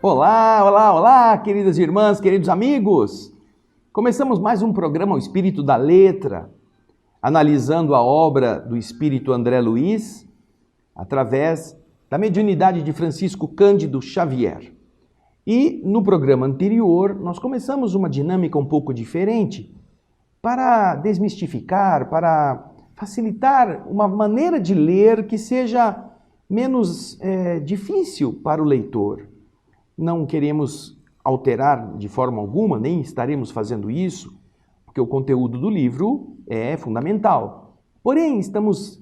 Olá, olá, olá, queridas irmãs, queridos amigos! Começamos mais um programa O Espírito da Letra, analisando a obra do Espírito André Luiz, através da mediunidade de Francisco Cândido Xavier. E no programa anterior, nós começamos uma dinâmica um pouco diferente para desmistificar, para facilitar uma maneira de ler que seja menos difícil para o leitor. Não queremos alterar de forma alguma, nem estaremos fazendo isso, porque o conteúdo do livro é fundamental. Porém, estamos,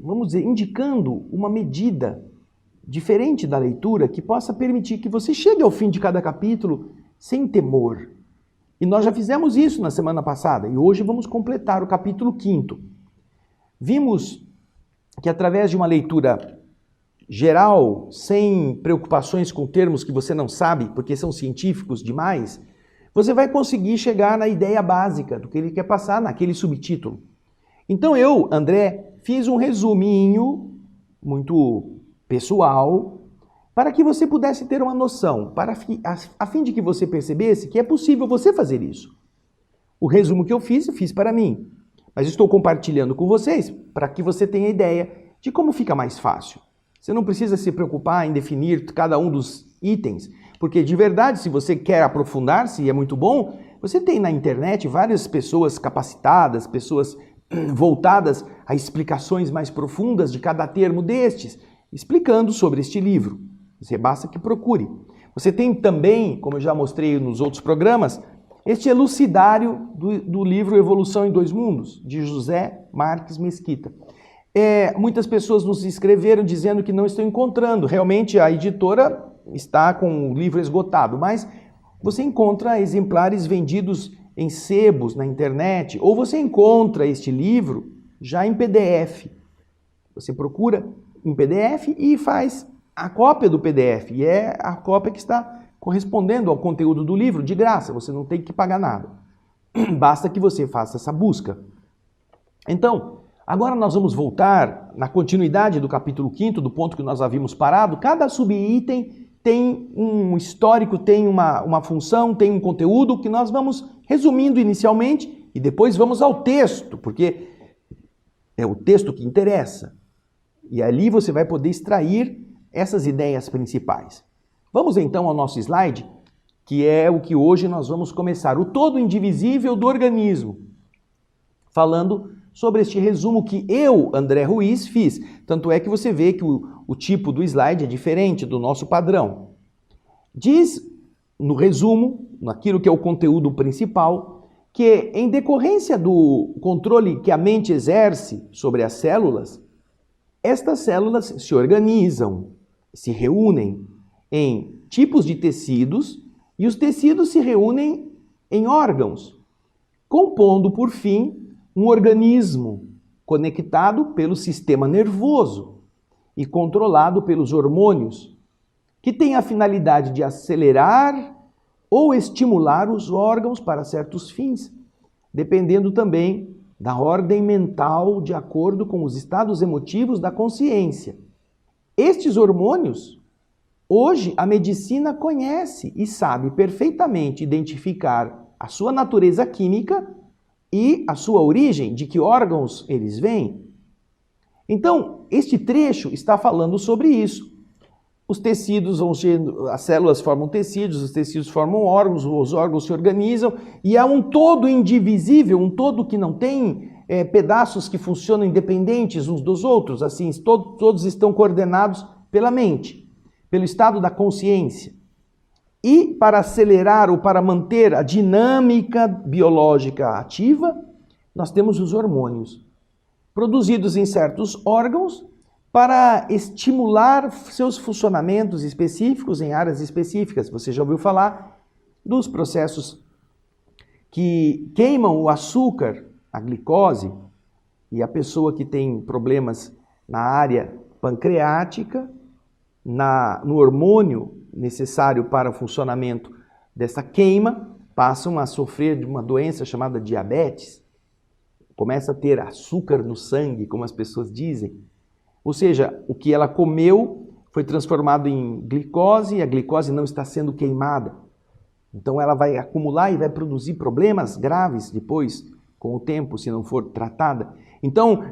vamos dizer, indicando uma medida diferente da leitura que possa permitir que você chegue ao fim de cada capítulo sem temor. E nós já fizemos isso na semana passada e hoje vamos completar o capítulo 5º. Vimos que através de uma leitura geral, sem preocupações com termos que você não sabe, porque são científicos demais, você vai conseguir chegar na ideia básica do que ele quer passar naquele subtítulo. Então eu, André, fiz um resuminho muito pessoal para que você pudesse ter uma noção, a fim de que você percebesse que é possível você fazer isso. O resumo que eu fiz para mim, mas estou compartilhando com vocês para que você tenha ideia de como fica mais fácil. Você não precisa se preocupar em definir cada um dos itens, porque de verdade, se você quer aprofundar-se, e é muito bom, você tem na internet várias pessoas capacitadas, pessoas voltadas a explicações mais profundas de cada termo destes, explicando sobre este livro. Você basta que procure. Você tem também, como eu já mostrei nos outros programas, este elucidário do livro Evolução em Dois Mundos, de José Marques Mesquita. Muitas pessoas nos escreveram dizendo que não estão encontrando. Realmente a editora está com o livro esgotado, mas você encontra exemplares vendidos em sebos na internet, ou você encontra este livro já em PDF. Você procura em PDF e faz a cópia do PDF, e é a cópia que está correspondendo ao conteúdo do livro, de graça, você não tem que pagar nada. Basta que você faça essa busca. Então, agora nós vamos voltar na continuidade do capítulo 5º, do ponto que nós havíamos parado. Cada subitem tem um histórico, tem uma função, tem um conteúdo que nós vamos resumindo inicialmente e depois vamos ao texto, porque é o texto que interessa. E ali você vai poder extrair essas ideias principais. Vamos então ao nosso slide, que é o que hoje nós vamos começar. O todo indivisível do organismo. Falando sobre este resumo que eu, André Ruiz, fiz. Tanto é que você vê que o tipo do slide é diferente do nosso padrão. Diz no resumo, naquilo que é o conteúdo principal, que em decorrência do controle que a mente exerce sobre as células, estas células se organizam, se reúnem em tipos de tecidos e os tecidos se reúnem em órgãos, compondo, por fim, um organismo conectado pelo sistema nervoso e controlado pelos hormônios, que tem a finalidade de acelerar ou estimular os órgãos para certos fins, dependendo também da ordem mental de acordo com os estados emotivos da consciência. Estes hormônios, hoje a medicina conhece e sabe perfeitamente identificar a sua natureza química e a sua origem, de que órgãos eles vêm. Então, este trecho está falando sobre isso. Os tecidos vão sendo, as células formam tecidos, os tecidos formam órgãos, os órgãos se organizam e há um todo indivisível, um todo que não tem pedaços que funcionam independentes uns dos outros, assim, todos estão coordenados pela mente, pelo estado da consciência. E para acelerar ou para manter a dinâmica biológica ativa, nós temos os hormônios, produzidos em certos órgãos para estimular seus funcionamentos específicos em áreas específicas. Você já ouviu falar dos processos que queimam o açúcar, a glicose, e a pessoa que tem problemas na área pancreática, no hormônio necessário para o funcionamento dessa queima, passam a sofrer de uma doença chamada diabetes, começa a ter açúcar no sangue, como as pessoas dizem. Ou seja, o que ela comeu foi transformado em glicose e a glicose não está sendo queimada. Então ela vai acumular e vai produzir problemas graves depois, com o tempo, se não for tratada. Então,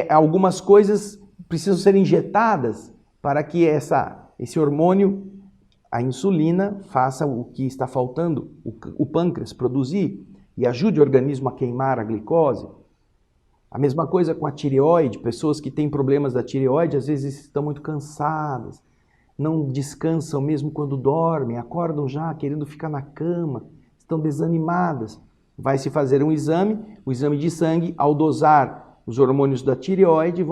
algumas coisas precisam ser injetadas para que esse hormônio, a insulina, faça o que está faltando, o pâncreas produzir e ajude o organismo a queimar a glicose. A mesma coisa com a tireoide. Pessoas que têm problemas da tireoide às vezes estão muito cansadas, não descansam mesmo quando dormem, acordam já querendo ficar na cama, estão desanimadas. Vai se fazer um exame, o exame de sangue, ao dosar os hormônios da tireoide,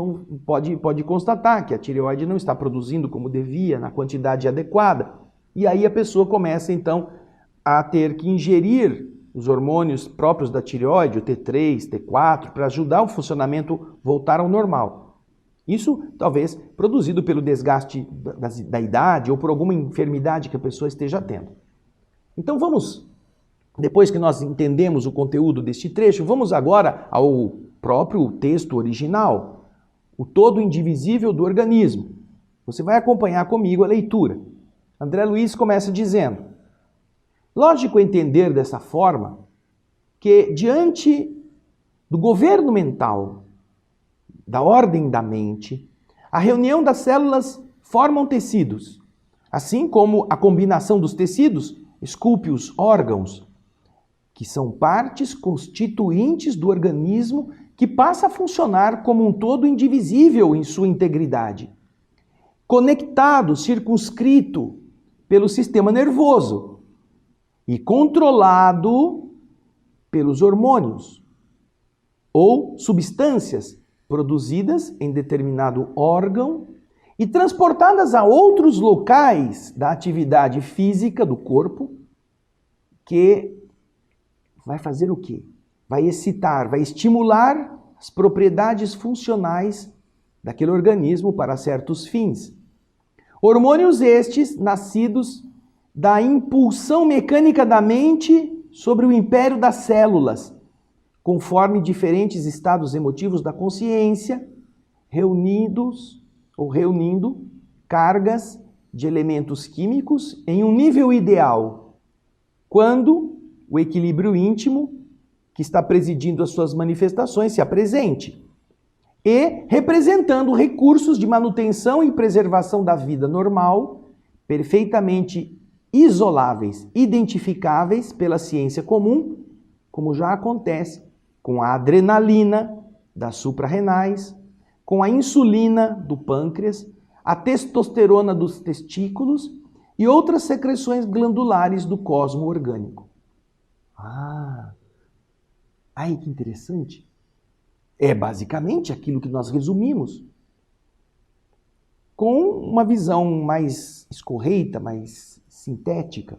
pode constatar que a tireoide não está produzindo como devia, na quantidade adequada. E aí a pessoa começa então a ter que ingerir os hormônios próprios da tireoide, o T3, T4, para ajudar o funcionamento a voltar ao normal. Isso talvez produzido pelo desgaste da idade ou por alguma enfermidade que a pessoa esteja tendo. Então depois que nós entendemos o conteúdo deste trecho, vamos agora ao próprio texto original, o todo indivisível do organismo. Você vai acompanhar comigo a leitura. André Luiz começa dizendo: lógico entender dessa forma que, diante do governo mental, da ordem da mente, a reunião das células formam tecidos, assim como a combinação dos tecidos esculpe os órgãos, que são partes constituintes do organismo que passa a funcionar como um todo indivisível em sua integridade, conectado, circunscrito pelo sistema nervoso e controlado pelos hormônios ou substâncias produzidas em determinado órgão e transportadas a outros locais da atividade física do corpo, que vai fazer o quê? Vai excitar, vai estimular as propriedades funcionais daquele organismo para certos fins. Hormônios estes nascidos da impulsão mecânica da mente sobre o império das células, conforme diferentes estados emotivos da consciência, reunindo cargas de elementos químicos em um nível ideal, quando o equilíbrio íntimo que está presidindo as suas manifestações se apresente, e representando recursos de manutenção e preservação da vida normal, perfeitamente isoláveis, identificáveis pela ciência comum, como já acontece com a adrenalina das suprarrenais, com a insulina do pâncreas, a testosterona dos testículos e outras secreções glandulares do cosmo orgânico. Ai, que interessante! É basicamente aquilo que nós resumimos, com uma visão mais escorreita, mais sintética.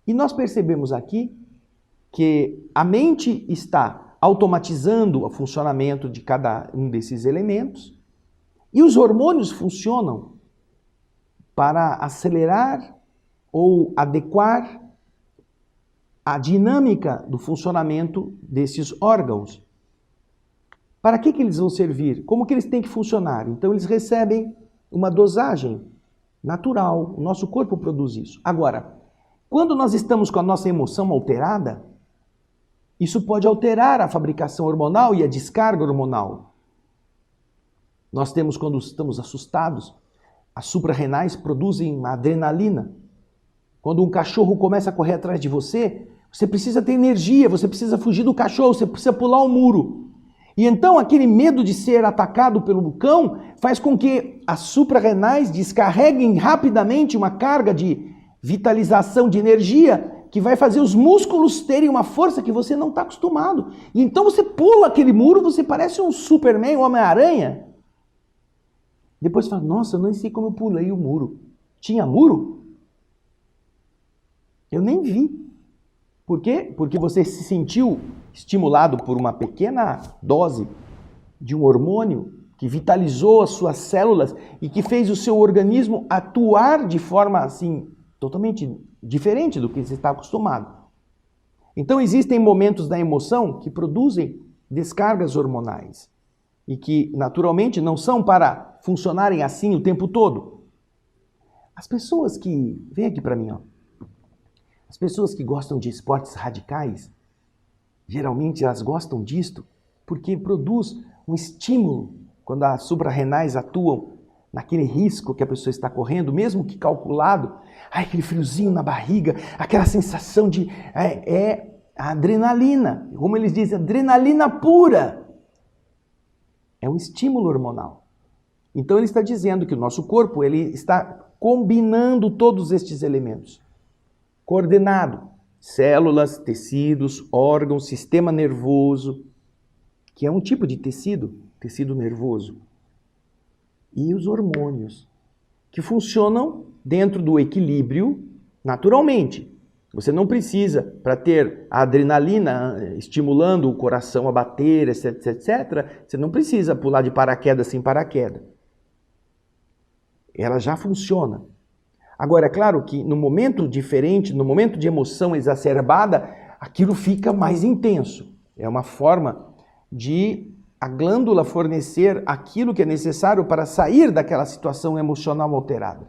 E nós percebemos aqui que a mente está automatizando o funcionamento de cada um desses elementos e os hormônios funcionam para acelerar ou adequar a dinâmica do funcionamento desses órgãos. Para que eles vão servir? Como que eles têm que funcionar? Então eles recebem uma dosagem natural, o nosso corpo produz isso. Agora, quando nós estamos com a nossa emoção alterada, isso pode alterar a fabricação hormonal e a descarga hormonal. Nós temos, quando estamos assustados, as suprarrenais produzem uma adrenalina. Quando um cachorro começa a correr atrás de você, você precisa ter energia, você precisa fugir do cachorro, você precisa pular o muro. E então aquele medo de ser atacado pelo cão faz com que as suprarrenais descarreguem rapidamente uma carga de vitalização de energia que vai fazer os músculos terem uma força que você não está acostumado. E então você pula aquele muro, você parece um Superman, um Homem-Aranha. Depois você fala, nossa, eu nem sei como eu pulei o muro. Tinha muro? Eu nem vi. Por quê? Porque você se sentiu estimulado por uma pequena dose de um hormônio que vitalizou as suas células e que fez o seu organismo atuar de forma assim totalmente diferente do que você está acostumado. Então existem momentos da emoção que produzem descargas hormonais e que naturalmente não são para funcionarem assim o tempo todo? As pessoas que... Vem aqui para mim, ó. As pessoas que gostam de esportes radicais, geralmente elas gostam disto porque produz um estímulo quando as suprarrenais atuam naquele risco que a pessoa está correndo, mesmo que calculado. Ai, aquele friozinho na barriga, aquela sensação de... É a adrenalina, como eles dizem, adrenalina pura. É um estímulo hormonal. Então ele está dizendo que o nosso corpo ele está combinando todos estes elementos. Coordenado. Células, tecidos, órgãos, sistema nervoso, que é um tipo de tecido nervoso. E os hormônios, que funcionam dentro do equilíbrio naturalmente. Você não precisa, para ter a adrenalina estimulando o coração a bater, etc, etc, você não precisa pular de paraquedas sem paraquedas. Ela já funciona. Agora, é claro que no momento diferente, no momento de emoção exacerbada, aquilo fica mais intenso. É uma forma de a glândula fornecer aquilo que é necessário para sair daquela situação emocional alterada.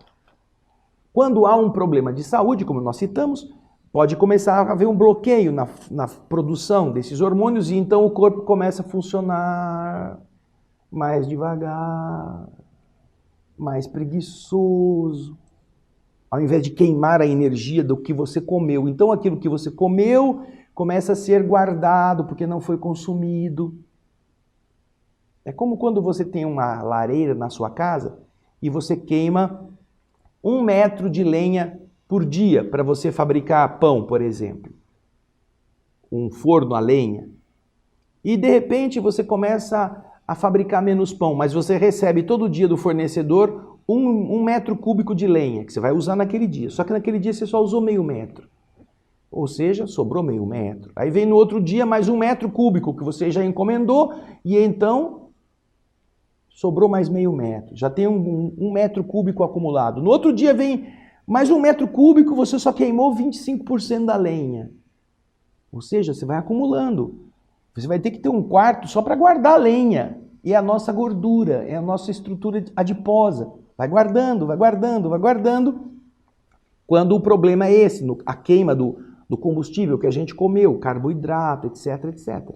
Quando há um problema de saúde, como nós citamos, pode começar a haver um bloqueio na produção desses hormônios e então o corpo começa a funcionar mais devagar, mais preguiçoso, ao invés de queimar a energia do que você comeu. Então aquilo que você comeu começa a ser guardado porque não foi consumido. É como quando você tem uma lareira na sua casa e você queima 1 metro de lenha por dia para você fabricar pão, por exemplo. Um forno a lenha. E de repente você começa a fabricar menos pão, mas você recebe todo dia do fornecedor 1 metro cúbico de lenha que você vai usar naquele dia. Só que naquele dia você só usou meio metro. Ou seja, sobrou meio metro. Aí vem no outro dia mais 1 metro cúbico que você já encomendou e então sobrou mais meio metro. Já tem 1 metro cúbico acumulado. No outro dia vem mais 1 metro cúbico, você só queimou 25% da lenha. Ou seja, você vai acumulando. Você vai ter que ter um quarto só para guardar a lenha. E é a nossa gordura, é a nossa estrutura adiposa. Vai guardando, vai guardando, vai guardando. Quando o problema é esse, a queima do combustível que a gente comeu, carboidrato, etc, etc.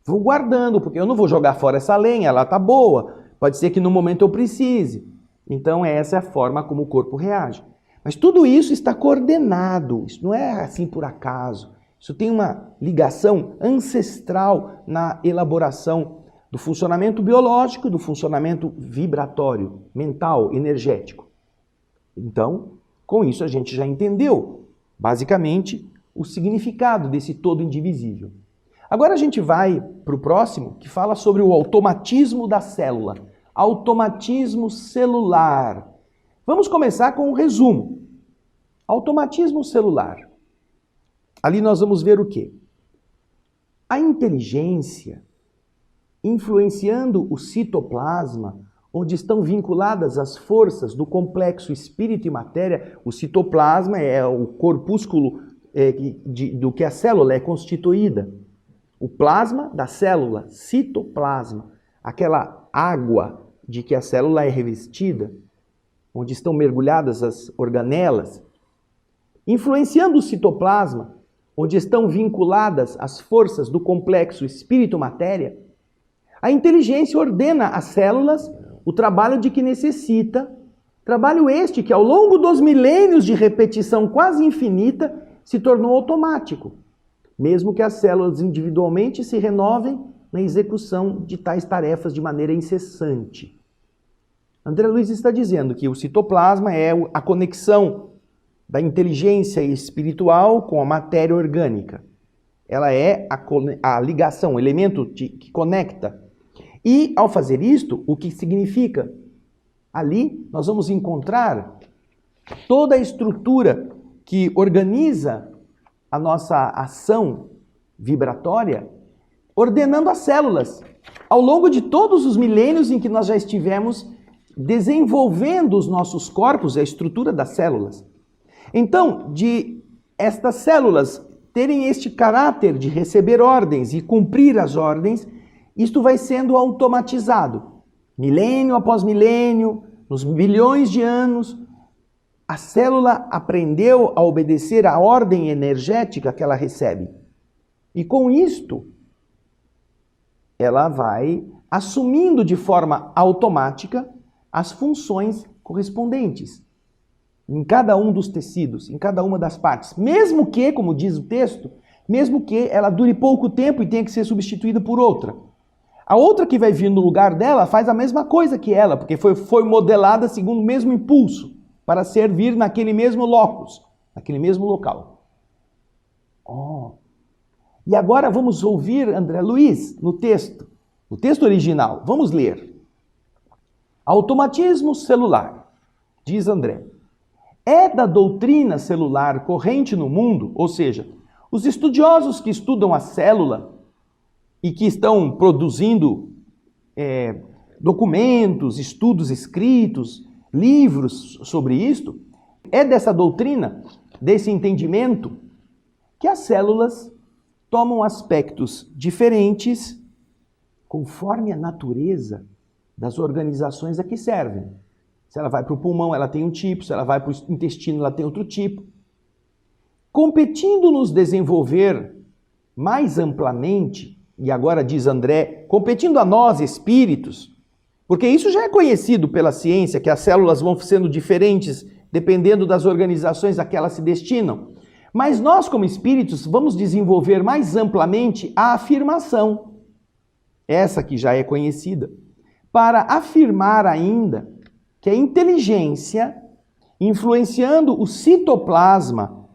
Vou guardando, porque eu não vou jogar fora essa lenha, ela está boa. Pode ser que no momento eu precise. Então essa é a forma como o corpo reage. Mas tudo isso está coordenado, isso não é assim por acaso. Isso tem uma ligação ancestral na elaboração do funcionamento biológico, do funcionamento vibratório, mental, energético. Então, com isso a gente já entendeu, basicamente, o significado desse todo indivisível. Agora a gente vai para o próximo, que fala sobre o automatismo da célula. Automatismo celular. Vamos começar com um resumo. Automatismo celular. Ali nós vamos ver o quê? A inteligência influenciando o citoplasma, onde estão vinculadas as forças do complexo espírito e matéria. O citoplasma é o corpúsculo do que a célula é constituída. O plasma da célula, citoplasma, aquela água de que a célula é revestida, onde estão mergulhadas as organelas, influenciando o citoplasma, onde estão vinculadas as forças do complexo espírito-matéria, a inteligência ordena às células o trabalho de que necessita, trabalho este que ao longo dos milênios de repetição quase infinita se tornou automático, mesmo que as células individualmente se renovem na execução de tais tarefas de maneira incessante. André Luiz está dizendo que o citoplasma é a conexão da inteligência espiritual com a matéria orgânica. Ela é a ligação, o elemento que conecta. E, ao fazer isto, o que significa? Ali nós vamos encontrar toda a estrutura que organiza a nossa ação vibratória, ordenando as células. Ao longo de todos os milênios em que nós já estivemos desenvolvendo os nossos corpos, a estrutura das células. Então, de estas células terem este caráter de receber ordens e cumprir as ordens, isto vai sendo automatizado. Milênio após milênio, nos bilhões de anos, a célula aprendeu a obedecer à ordem energética que ela recebe. E com isto, ela vai assumindo de forma automática as funções correspondentes em cada um dos tecidos, em cada uma das partes. Mesmo que, como diz o texto, mesmo que ela dure pouco tempo e tenha que ser substituída por outra. A outra que vai vir no lugar dela faz a mesma coisa que ela, porque foi modelada segundo o mesmo impulso, para servir naquele mesmo locus, naquele mesmo local. E agora vamos ouvir André Luiz no texto original. Vamos ler. Automatismo celular, diz André, é da doutrina celular corrente no mundo, ou seja, os estudiosos que estudam a célula e que estão produzindo documentos, estudos escritos, livros sobre isto, é dessa doutrina, desse entendimento, que as células tomam aspectos diferentes conforme a natureza das organizações a que servem. Se ela vai para o pulmão, ela tem um tipo, se ela vai para o intestino, ela tem outro tipo. Competindo nos desenvolver mais amplamente, e agora diz André, competindo a nós, espíritos, porque isso já é conhecido pela ciência, que as células vão sendo diferentes dependendo das organizações a que elas se destinam. Mas nós, como espíritos, vamos desenvolver mais amplamente a afirmação, essa que já é conhecida, para afirmar ainda que a inteligência, influenciando o citoplasma,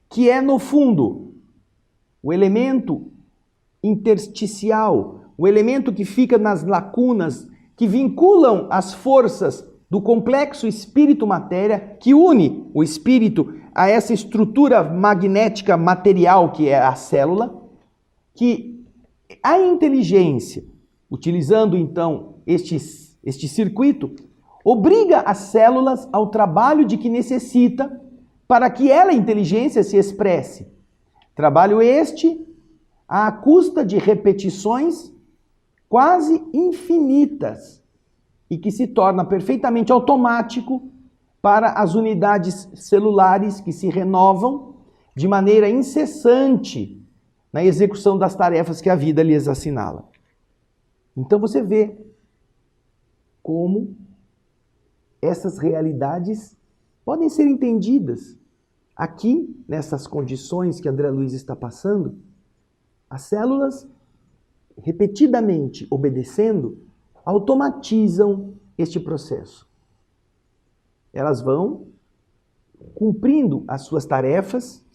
que é, no fundo, o elemento intersticial, o elemento que fica nas lacunas, que vinculam as forças do complexo espírito-matéria, que une o espírito a essa estrutura magnética material que é a célula, que a inteligência, utilizando então este circuito, obriga as células ao trabalho de que necessita para que ela, a inteligência, se expresse. Trabalho este à custa de repetições quase infinitas e que se torna perfeitamente automático para as unidades celulares que se renovam de maneira incessante na execução das tarefas que a vida lhes assinala. Então você vê como essas realidades podem ser entendidas aqui, nessas condições que André Luiz está passando. As células, repetidamente obedecendo, automatizam este processo. Elas vão cumprindo as suas tarefas.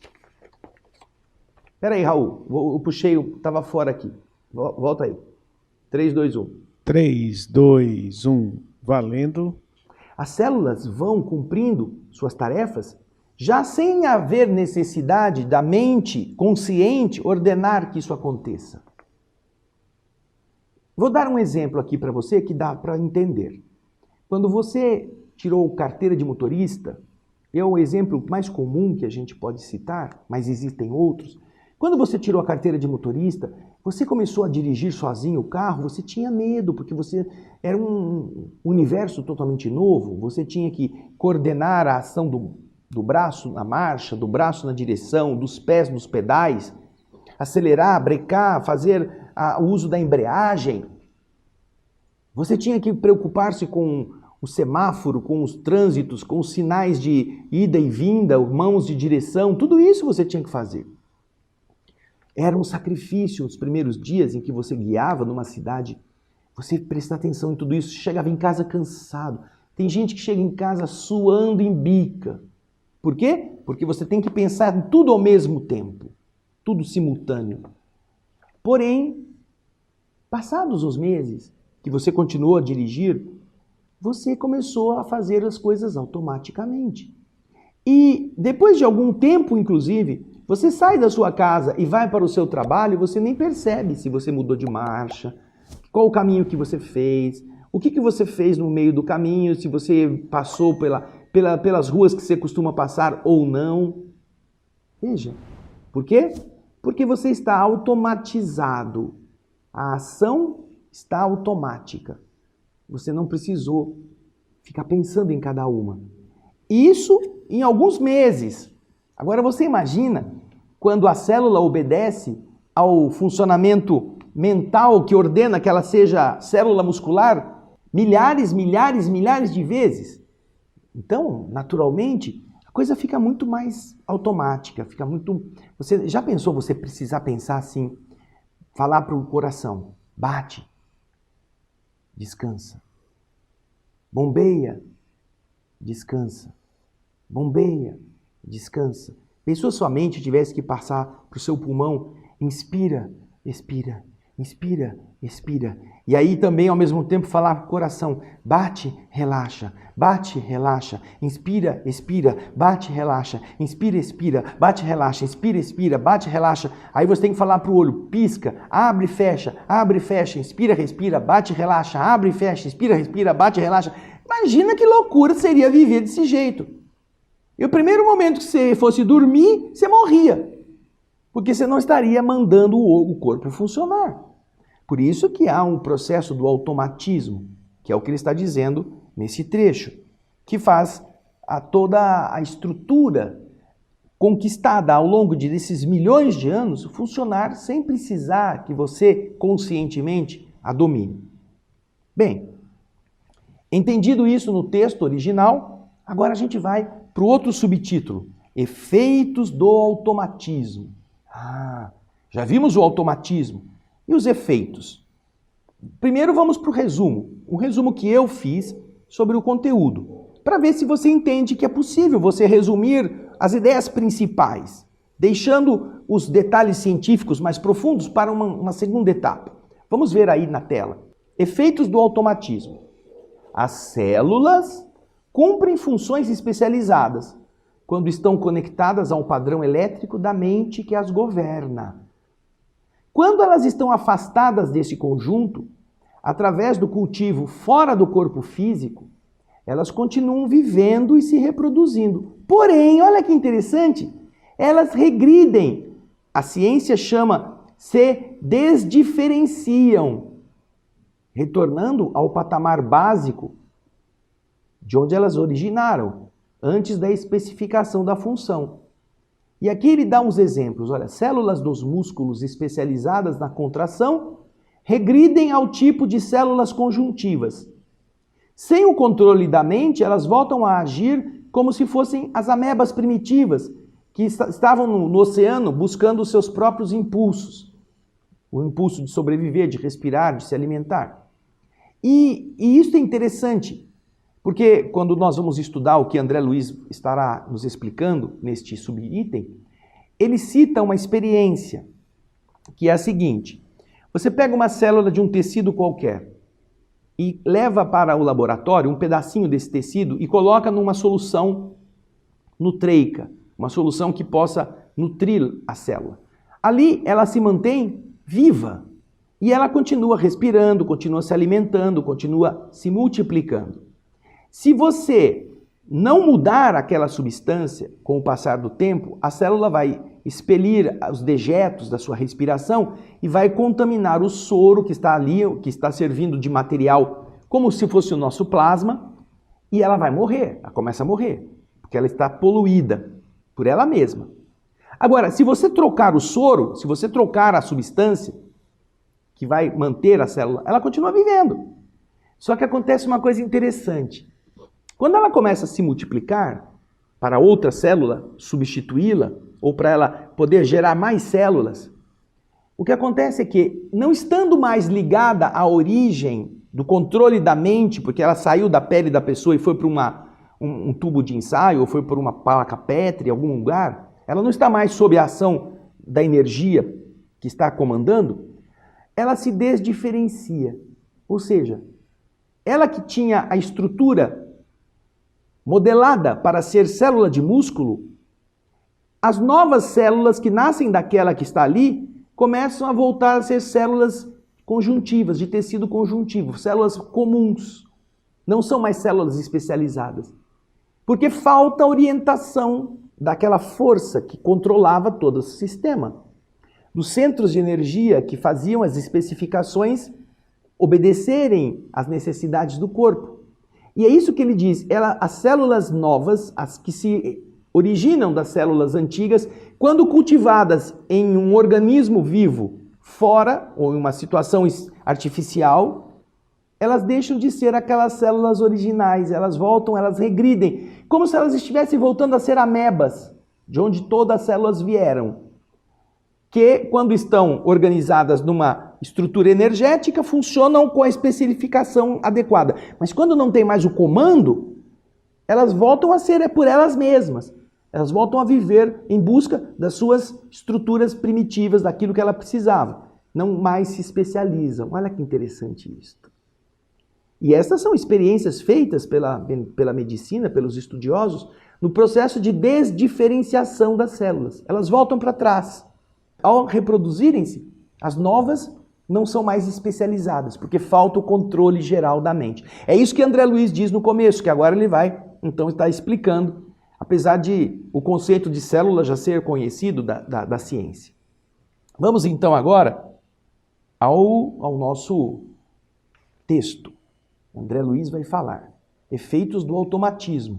Espera aí, Raul, eu puxei, estava fora aqui. Volta aí. 3, 2, 1. 3, 2, 1, valendo. As células vão cumprindo suas tarefas já sem haver necessidade da mente consciente ordenar que isso aconteça. Vou dar um exemplo aqui para você que dá para entender. Quando você tirou carteira de motorista, é o exemplo mais comum que a gente pode citar, mas existem outros. Quando você tirou a carteira de motorista, você começou a dirigir sozinho o carro, você tinha medo, porque você era um universo totalmente novo, você tinha que coordenar a ação do braço na marcha, do braço na direção, dos pés nos pedais, acelerar, brecar, fazer o uso da embreagem. Você tinha que preocupar-se com o semáforo, com os trânsitos, com os sinais de ida e vinda, mãos de direção, tudo isso você tinha que fazer. Era um sacrifício os primeiros dias em que você guiava numa cidade, você prestar atenção em tudo isso, chegava em casa cansado. Tem gente que chega em casa suando em bica. Por quê? Porque você tem que pensar em tudo ao mesmo tempo, tudo simultâneo. Porém, passados os meses que você continuou a dirigir, você começou a fazer as coisas automaticamente. E depois de algum tempo, inclusive, você sai da sua casa e vai para o seu trabalho, você nem percebe se você mudou de marcha, qual o caminho que você fez, o que você fez no meio do caminho, se você passou pelas ruas que você costuma passar ou não. Veja, por quê? Porque você está automatizado. A ação está automática. você não precisou ficar pensando em cada uma. Isso em alguns meses. Agora você imagina quando a célula obedece ao funcionamento mental que ordena que ela seja célula muscular milhares de vezes. Então, naturalmente, a coisa fica muito mais automática, fica muito... Você já pensou você precisar pensar assim, falar para o coração, bate, descansa, bombeia, descansa, bombeia, descansa. Pensou sua mente tivesse que passar para o seu pulmão, inspira, expira, inspira, expira. E aí também ao mesmo tempo falar para o coração, bate, relaxa, inspira, expira, bate, relaxa, inspira, expira, bate, relaxa, inspira, expira, bate, relaxa. Aí você tem que falar para o olho, pisca, abre, fecha, inspira, respira, bate, relaxa, abre, fecha, inspira, respira, bate, relaxa. Imagina que loucura seria viver desse jeito. E o primeiro momento que você fosse dormir, você morria. Porque você não estaria mandando o corpo funcionar. Por isso que há um processo do automatismo, que é o que ele está dizendo nesse trecho, que faz toda a estrutura conquistada ao longo desses milhões de anos funcionar sem precisar que você conscientemente a domine. Bem, entendido isso no texto original, agora a gente vai para o outro subtítulo, efeitos do automatismo. Já vimos o automatismo. E os efeitos? Primeiro vamos para o resumo. Um resumo que eu fiz sobre o conteúdo. Para ver se você entende que é possível você resumir as ideias principais, deixando os detalhes científicos mais profundos para uma segunda etapa. Vamos ver aí na tela. Efeitos do automatismo. As células cumprem funções especializadas quando estão conectadas a um padrão elétrico da mente que as governa. Quando elas estão afastadas desse conjunto, através do cultivo fora do corpo físico, elas continuam vivendo e se reproduzindo. Porém, olha que interessante, elas regridem. A ciência chama, se desdiferenciam, retornando ao patamar básico de onde elas originaram, antes da especificação da função. E aqui ele dá uns exemplos. Olha, células dos músculos especializadas na contração regridem ao tipo de células conjuntivas. Sem o controle da mente, elas voltam a agir como se fossem as amebas primitivas, que estavam no oceano buscando os seus próprios impulsos. O impulso de sobreviver, de respirar, de se alimentar. E isso é interessante, porque quando nós vamos estudar o que André Luiz estará nos explicando neste subitem, ele cita uma experiência, que é a seguinte. Você pega uma célula de um tecido qualquer e leva para o laboratório um pedacinho desse tecido e coloca numa solução nutreica, uma solução que possa nutrir a célula. Ali ela se mantém viva e ela continua respirando, continua se alimentando, continua se multiplicando. Se você não mudar aquela substância com o passar do tempo, a célula vai expelir os dejetos da sua respiração e vai contaminar o soro que está ali, que está servindo de material como se fosse o nosso plasma, e ela vai morrer, ela começa a morrer, porque ela está poluída por ela mesma. Agora, se você trocar o soro, se você trocar a substância que vai manter a célula, ela continua vivendo. Só que acontece uma coisa interessante. Quando ela começa a se multiplicar, para outra célula substituí-la, ou para ela poder gerar mais células, o que acontece é que, não estando mais ligada à origem do controle da mente, porque ela saiu da pele da pessoa e foi para um tubo de ensaio, ou foi para uma placa pétrea em algum lugar, ela não está mais sob a ação da energia que está comandando, ela se desdiferencia. Ou seja, ela que tinha a estrutura modelada para ser célula de músculo, as novas células que nascem daquela que está ali começam a voltar a ser células conjuntivas, de tecido conjuntivo, células comuns. Não são mais células especializadas. Porque falta orientação daquela força que controlava todo o sistema. Dos centros de energia que faziam as especificações obedecerem às necessidades do corpo. E é isso que ele diz, as células novas, as que se originam das células antigas, quando cultivadas em um organismo vivo fora, ou em uma situação artificial, elas deixam de ser aquelas células originais, elas voltam, elas regridem, como se elas estivessem voltando a ser amebas, de onde todas as células vieram, que quando estão organizadas numa estrutura energética, funcionam com a especificação adequada. Mas quando não tem mais o comando, elas voltam a ser por elas mesmas. Elas voltam a viver em busca das suas estruturas primitivas, daquilo que ela precisava. Não mais se especializam. Olha que interessante isso. E essas são experiências feitas pela medicina, pelos estudiosos, no processo de desdiferenciação das células. Elas voltam para trás. Ao reproduzirem-se, as novas não são mais especializadas, porque falta o controle geral da mente. É isso que André Luiz diz no começo, que agora ele vai, então, estar explicando, apesar de o conceito de célula já ser conhecido da ciência. Vamos então agora ao nosso texto. André Luiz vai falar efeitos do automatismo,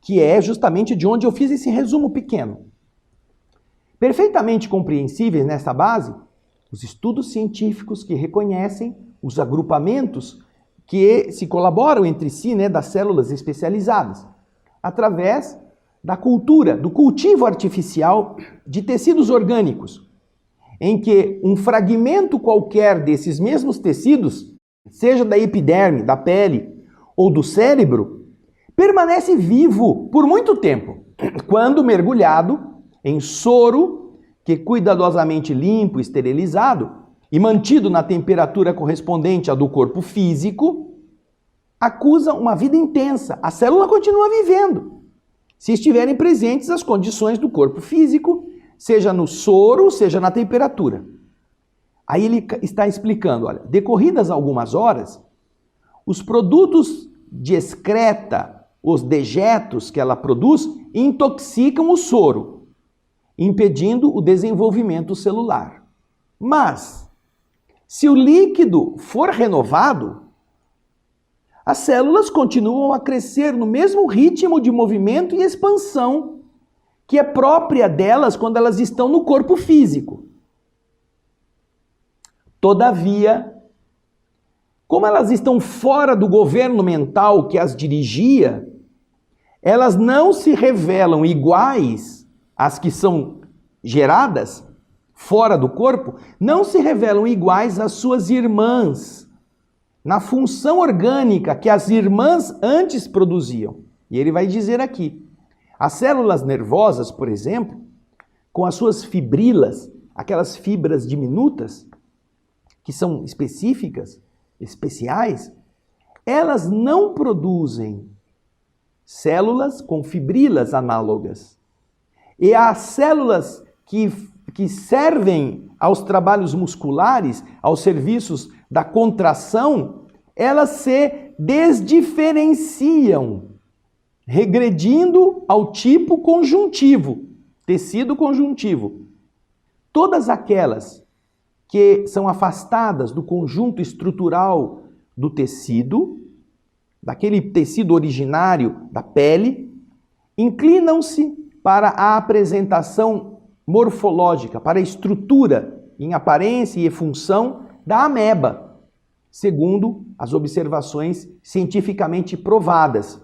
que é justamente de onde eu fiz esse resumo pequeno. Perfeitamente compreensíveis nessa base, os estudos científicos que reconhecem os agrupamentos que se colaboram entre si, das células especializadas, através da cultura, do cultivo artificial de tecidos orgânicos, em que um fragmento qualquer desses mesmos tecidos, seja da epiderme, da pele ou do cérebro, permanece vivo por muito tempo, quando mergulhado em soro que cuidadosamente limpo, esterilizado e mantido na temperatura correspondente à do corpo físico, acusa uma vida intensa. A célula continua vivendo, se estiverem presentes as condições do corpo físico, seja no soro, seja na temperatura. Aí ele está explicando, olha, decorridas algumas horas, os produtos de excreta, os dejetos que ela produz, intoxicam o soro, impedindo o desenvolvimento celular. Mas, se o líquido for renovado, as células continuam a crescer no mesmo ritmo de movimento e expansão que é própria delas quando elas estão no corpo físico. Todavia, como elas estão fora do governo mental que as dirigia, elas não se revelam iguais às que são geradas fora do corpo, não se revelam iguais às suas irmãs, na função orgânica que as irmãs antes produziam. E ele vai dizer aqui, as células nervosas, por exemplo, com as suas fibrilas, aquelas fibras diminutas, que são específicas, especiais, elas não produzem células com fibrilas análogas. E as células que servem aos trabalhos musculares, aos serviços da contração, elas se desdiferenciam, regredindo ao tipo conjuntivo, tecido conjuntivo. Todas aquelas que são afastadas do conjunto estrutural do tecido, daquele tecido originário da pele, inclinam-se para a apresentação morfológica, para a estrutura em aparência e função da ameba, segundo as observações cientificamente provadas.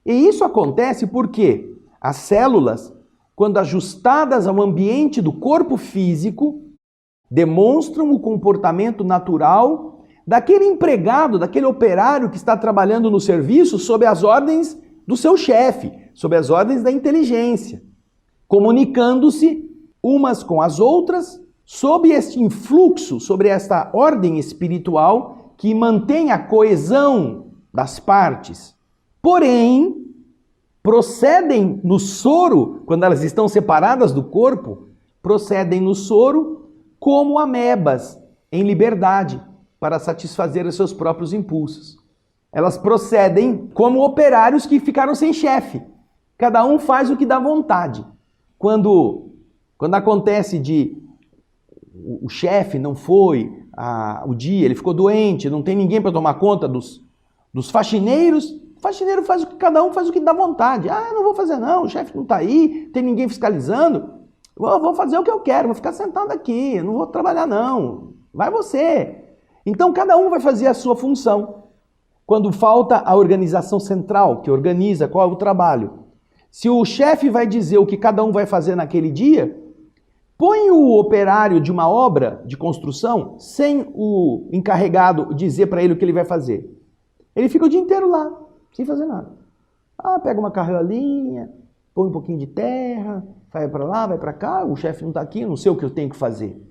E isso acontece porque as células, quando ajustadas ao ambiente do corpo físico, demonstram o comportamento natural daquele empregado, daquele operário que está trabalhando no serviço sob as ordens do seu chefe, sob as ordens da inteligência, comunicando-se umas com as outras sob este influxo, sobre esta ordem espiritual que mantém a coesão das partes. Porém, procedem no soro, quando elas estão separadas do corpo, procedem no soro como amebas, em liberdade, para satisfazer os seus próprios impulsos. Elas procedem como operários que ficaram sem chefe. Cada um faz o que dá vontade. Quando acontece de o chefe não foi, o dia, ele ficou doente, não tem ninguém para tomar conta dos faxineiros. O faxineiro faz o que cada um faz o que dá vontade. Eu não vou fazer não, o chefe não está aí, tem ninguém fiscalizando. Vou fazer o que eu quero, vou ficar sentado aqui, não vou trabalhar não. Vai você. Então cada um vai fazer a sua função. Quando falta a organização central, que organiza qual é o trabalho. Se o chefe vai dizer o que cada um vai fazer naquele dia, põe o operário de uma obra de construção sem o encarregado dizer para ele o que ele vai fazer. Ele fica o dia inteiro lá, sem fazer nada. Pega uma carriolinha, põe um pouquinho de terra, vai para lá, vai para cá, o chefe não está aqui, eu não sei o que eu tenho que fazer.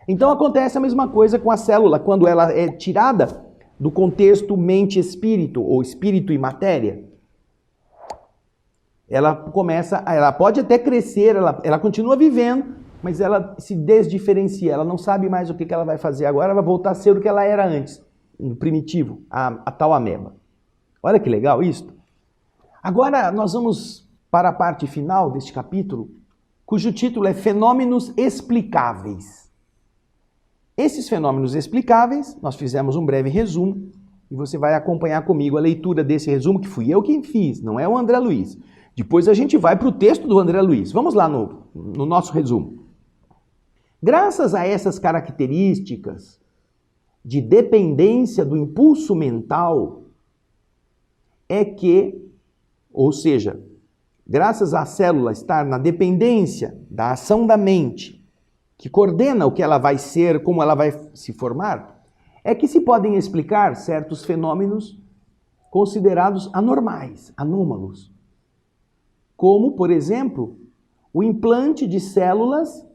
Então acontece a mesma coisa com a célula, quando ela é tirada do contexto mente-espírito, ou espírito e matéria. Ela pode até crescer, ela continua vivendo, mas ela se desdiferencia, ela não sabe mais o que ela vai fazer agora, ela vai voltar a ser o que ela era antes, no primitivo, a tal ameba. Olha que legal isso. Agora nós vamos para a parte final deste capítulo, cujo título é Fenômenos Explicáveis. Esses fenômenos explicáveis, nós fizemos um breve resumo, e você vai acompanhar comigo a leitura desse resumo, que fui eu quem fiz, não é o André Luiz. Depois a gente vai para o texto do André Luiz. Vamos lá no nosso resumo. Graças a essas características de dependência do impulso mental, ou seja, graças à célula estar na dependência da ação da mente, que coordena o que ela vai ser, como ela vai se formar, é que se podem explicar certos fenômenos considerados anormais, anômalos. Como, por exemplo, o implante de células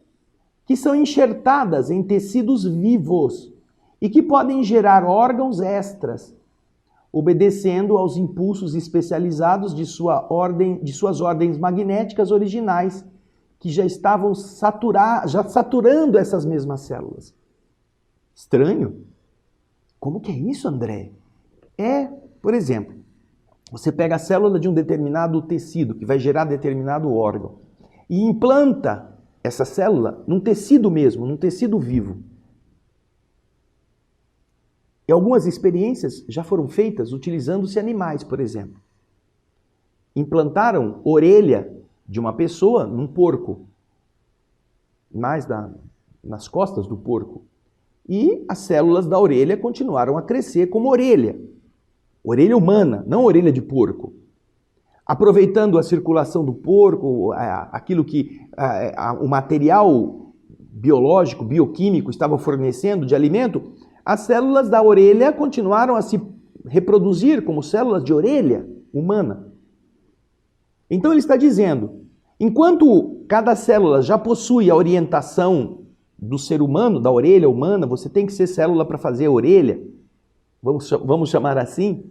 que são enxertadas em tecidos vivos e que podem gerar órgãos extras, obedecendo aos impulsos especializados de suas ordens magnéticas originais, que já estavam saturando essas mesmas células. Estranho? Como que é isso, André? Por exemplo, você pega a célula de um determinado tecido, que vai gerar determinado órgão, e implanta essa célula num tecido mesmo, num tecido vivo. E algumas experiências já foram feitas utilizando-se animais, por exemplo. Implantaram orelha de uma pessoa num porco, mais nas costas do porco. E as células da orelha continuaram a crescer como orelha humana, não orelha de porco. Aproveitando a circulação do porco, aquilo que o material biológico, bioquímico estava fornecendo de alimento, as células da orelha continuaram a se reproduzir como células de orelha humana. Então ele está dizendo, enquanto cada célula já possui a orientação do ser humano, da orelha humana, você tem que ser célula para fazer a orelha, vamos chamar assim,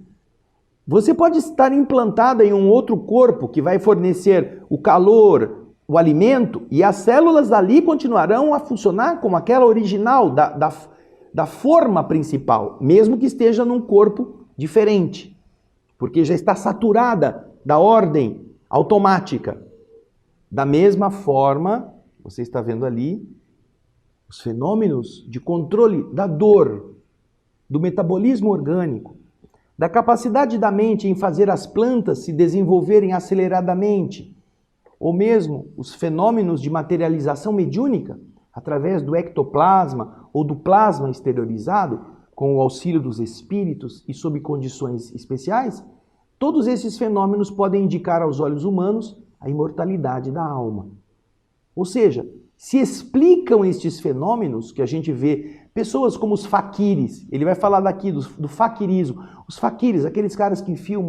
você pode estar implantada em um outro corpo que vai fornecer o calor, o alimento, e as células dali continuarão a funcionar como aquela original, da forma principal, mesmo que esteja num corpo diferente, porque já está saturada da ordem automática. Da mesma forma, você está vendo ali, os fenômenos de controle da dor, do metabolismo orgânico, da capacidade da mente em fazer as plantas se desenvolverem aceleradamente, ou mesmo os fenômenos de materialização mediúnica, através do ectoplasma ou do plasma exteriorizado, com o auxílio dos espíritos e sob condições especiais, todos esses fenômenos podem indicar aos olhos humanos a imortalidade da alma. Ou seja, se explicam estes fenômenos que a gente vê, pessoas como os faquires, ele vai falar daqui do faquirismo, os faquires, aqueles caras que enfiam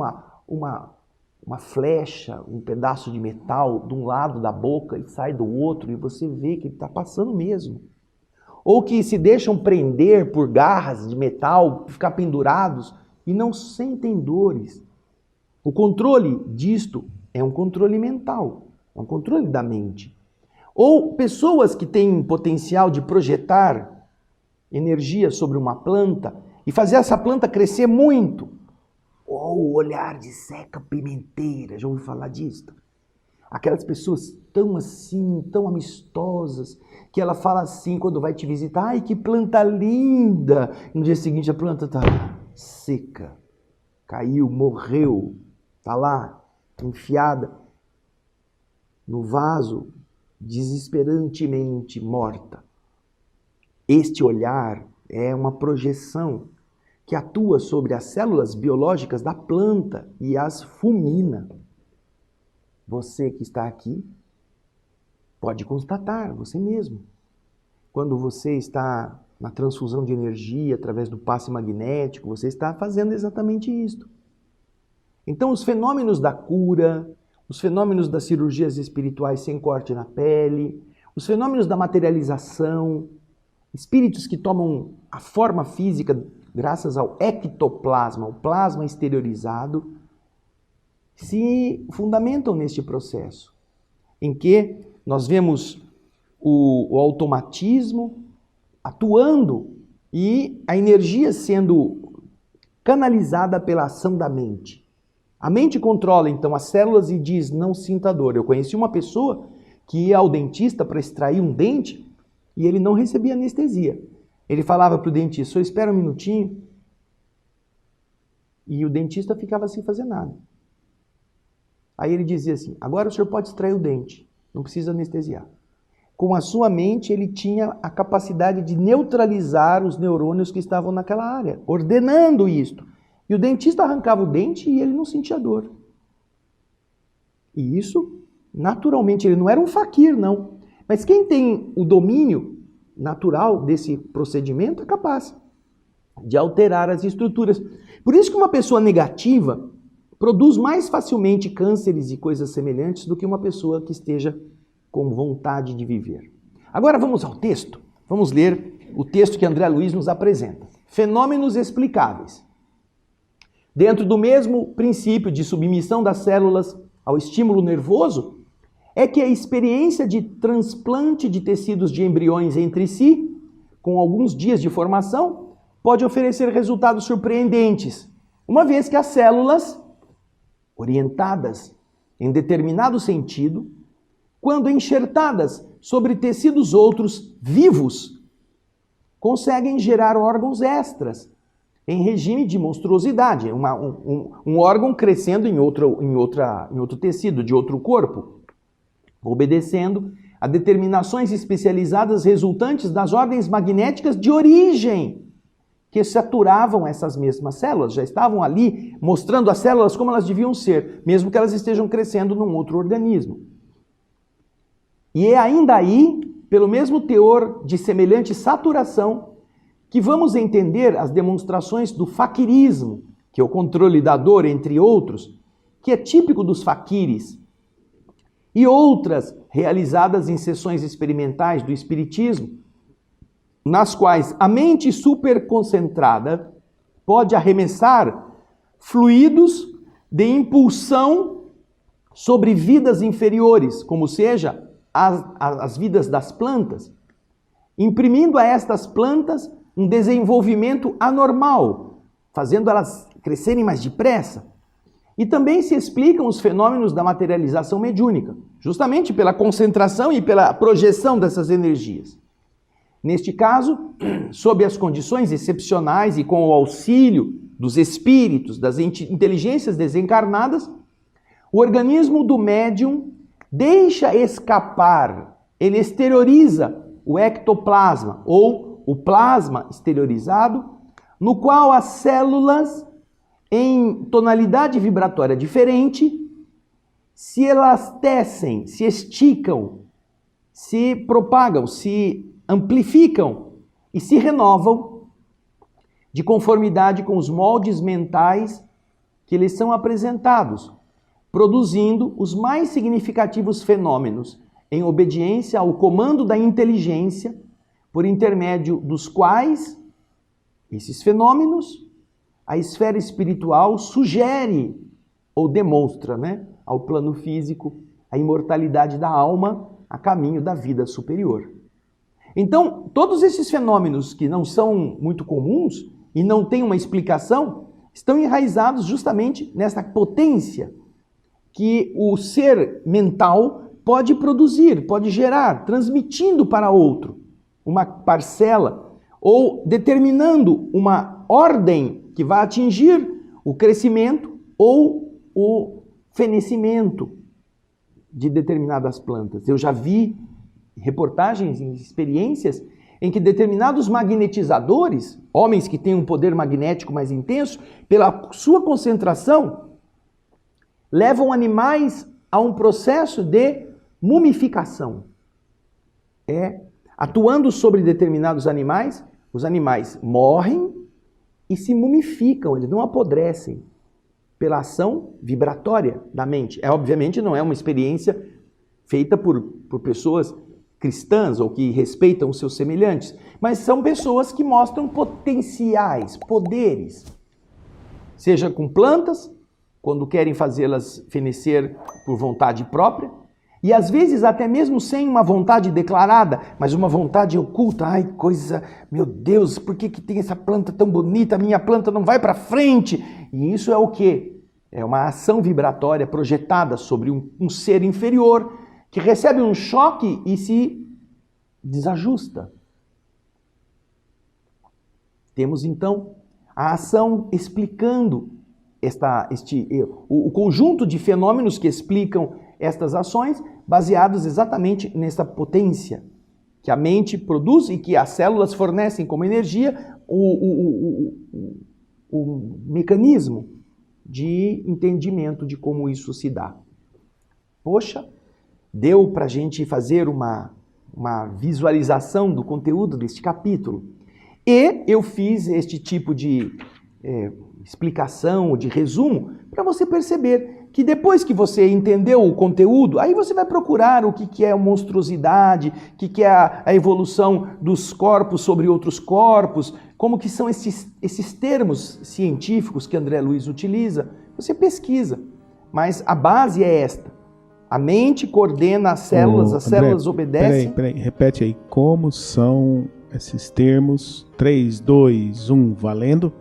uma flecha, um pedaço de metal de um lado da boca e sai do outro e você vê que ele está passando mesmo. Ou que se deixam prender por garras de metal, ficar pendurados e não sentem dores. O controle disto é um controle mental, é um controle da mente. Ou pessoas que têm potencial de projetar energia sobre uma planta e fazer essa planta crescer muito. Ou o olhar de Zeca Pimenteira, já ouviu falar disso? Aquelas pessoas tão assim, tão amistosas, que ela fala assim quando vai te visitar, ai, que planta linda! E no dia seguinte a planta está seca, caiu, morreu, está lá, enfiada no vaso, desesperantemente morta. Este olhar é uma projeção que atua sobre as células biológicas da planta e as fulmina. Você que está aqui pode constatar, você mesmo. Quando você está na transfusão de energia através do passe magnético, você está fazendo exatamente isso. Então, os fenômenos da cura, os fenômenos das cirurgias espirituais sem corte na pele, os fenômenos da materialização, espíritos que tomam a forma física graças ao ectoplasma, o plasma exteriorizado, se fundamentam neste processo, em que nós vemos o automatismo atuando e a energia sendo canalizada pela ação da mente. A mente controla então as células e diz, não sinta dor. Eu conheci uma pessoa que ia ao dentista para extrair um dente e ele não recebia anestesia. Ele falava para o dentista, só espera um minutinho. E o dentista ficava sem fazer nada. Aí ele dizia assim, agora o senhor pode extrair o dente, não precisa anestesiar. Com a sua mente, ele tinha a capacidade de neutralizar os neurônios que estavam naquela área, ordenando isto. E o dentista arrancava o dente e ele não sentia dor. E isso, naturalmente, ele não era um faquir, não. Mas quem tem o domínio natural desse procedimento é capaz de alterar as estruturas. Por isso que uma pessoa negativa produz mais facilmente cânceres e coisas semelhantes do que uma pessoa que esteja com vontade de viver. Agora vamos ao texto. Vamos ler o texto que André Luiz nos apresenta. Fenômenos explicáveis. Dentro do mesmo princípio de submissão das células ao estímulo nervoso, é que a experiência de transplante de tecidos de embriões entre si, com alguns dias de formação, pode oferecer resultados surpreendentes, uma vez que as células, orientadas em determinado sentido, quando enxertadas sobre tecidos outros vivos, conseguem gerar órgãos extras, em regime de monstruosidade, um órgão crescendo em outro tecido, de outro corpo, obedecendo a determinações especializadas resultantes das ordens magnéticas de origem, que saturavam essas mesmas células, já estavam ali mostrando as células como elas deviam ser, mesmo que elas estejam crescendo num outro organismo. E é ainda aí, pelo mesmo teor de semelhante saturação, que vamos entender as demonstrações do faquirismo, que é o controle da dor, entre outros, que é típico dos faquires, e outras realizadas em sessões experimentais do espiritismo, nas quais a mente superconcentrada pode arremessar fluidos de impulsão sobre vidas inferiores, como seja as vidas das plantas, imprimindo a estas plantas um desenvolvimento anormal, fazendo elas crescerem mais depressa. E também se explicam os fenômenos da materialização mediúnica, justamente pela concentração e pela projeção dessas energias. Neste caso, sob as condições excepcionais e com o auxílio dos espíritos, das inteligências desencarnadas, o organismo do médium deixa escapar, ele exterioriza o ectoplasma, ou o plasma exteriorizado, no qual as células, em tonalidade vibratória diferente, se elastecem, se esticam, se propagam, se amplificam e se renovam de conformidade com os moldes mentais que lhes são apresentados, produzindo os mais significativos fenômenos em obediência ao comando da inteligência, por intermédio dos quais esses fenômenos a esfera espiritual sugere ou demonstra, ao plano físico a imortalidade da alma a caminho da vida superior. Então, todos esses fenômenos que não são muito comuns e não têm uma explicação, estão enraizados justamente nessa potência que o ser mental pode produzir, pode gerar, transmitindo para outro uma parcela ou determinando uma ordem que vai atingir o crescimento ou o fenecimento de determinadas plantas. Eu já vi reportagens e experiências em que determinados magnetizadores, homens que têm um poder magnético mais intenso, pela sua concentração, levam animais a um processo de mumificação. Atuando sobre determinados animais, os animais morrem e se mumificam, eles não apodrecem pela ação vibratória da mente. Obviamente não é uma experiência feita por pessoas cristãs ou que respeitam os seus semelhantes, mas são pessoas que mostram potenciais, poderes, seja com plantas, quando querem fazê-las fenecer por vontade própria, e às vezes até mesmo sem uma vontade declarada, mas uma vontade oculta. Ai, coisa, meu Deus, por que tem essa planta tão bonita? A minha planta não vai para frente. E isso é o quê? É uma ação vibratória projetada sobre um ser inferior que recebe um choque e se desajusta. Temos então a ação explicando o conjunto de fenômenos que explicam estas ações, baseados exatamente nessa potência que a mente produz e que as células fornecem como energia, o mecanismo de entendimento de como isso se dá. Poxa, deu para a gente fazer uma visualização do conteúdo deste capítulo. E eu fiz este tipo de explicação, de resumo, para você perceber que depois que você entendeu o conteúdo, aí você vai procurar o que é a monstruosidade, o que é a evolução dos corpos sobre outros corpos, como que são esses termos científicos que André Luiz utiliza. Você pesquisa, mas a base é esta. A mente coordena as células, as células obedecem... Peraí, repete aí, como são esses termos? 3, 2, 1, valendo?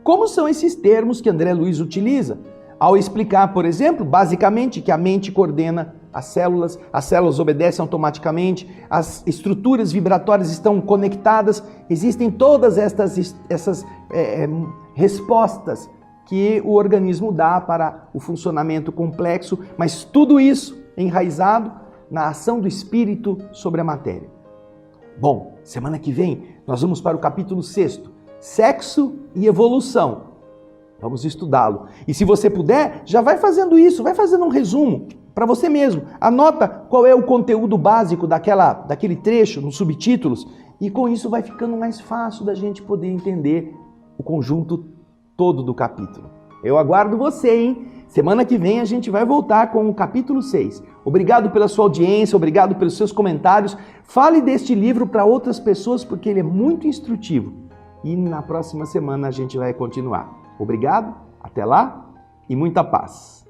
Como são esses termos que André Luiz utiliza? Ao explicar, por exemplo, basicamente que a mente coordena as células obedecem automaticamente, as estruturas vibratórias estão conectadas, existem todas essas respostas que o organismo dá para o funcionamento complexo, mas tudo isso enraizado na ação do espírito sobre a matéria. Bom, semana que vem nós vamos para o capítulo 6, Sexo e Evolução. Vamos estudá-lo. E se você puder, já vai fazendo isso, vai fazendo um resumo para você mesmo. Anota qual é o conteúdo básico daquele trecho, nos subtítulos, e com isso vai ficando mais fácil da gente poder entender o conjunto todo do capítulo. Eu aguardo você, hein? Semana que vem a gente vai voltar com o capítulo 6. Obrigado pela sua audiência, obrigado pelos seus comentários. Fale deste livro para outras pessoas porque ele é muito instrutivo. E na próxima semana a gente vai continuar. Obrigado, até lá e muita paz.